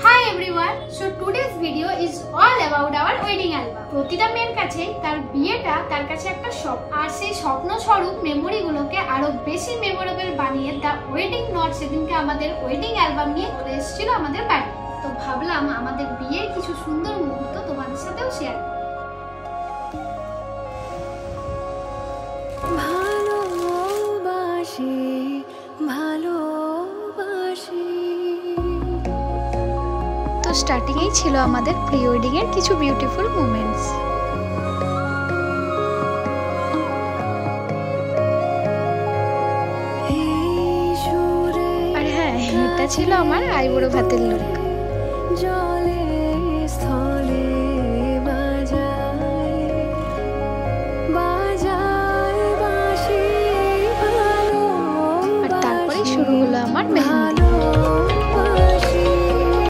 Hi everyone, so today's video is all about our wedding album. প্রতিটা মেয়ের কাছে তার বিয়েটা তার কাছে একটা স্বপ্ন, আর সেই স্বপ্ন স্বরূপ মেমোরিগুলোকে আরো বেশি মেমোরেবল বানিয়ে দ্য ওয়েডিং নট সেদিনকে আমাদের ওয়েডিং অ্যালবাম নিয়ে চলে এসেছিল আমাদের বাড়ি। তো ভাবলাম আমাদের বিয়ের কিছু সুন্দর মুহূর্ত তোমাদের সাথেও শেয়ার করব। তো স্টার্টিংয়েই ছিল আমাদের প্রি ওয়েডিং এর কিছু বিউটিফুল মোমেন্টস। আর হ্যাঁ, এটা ছিল আমার আইবুড়ো ভাতের লুক।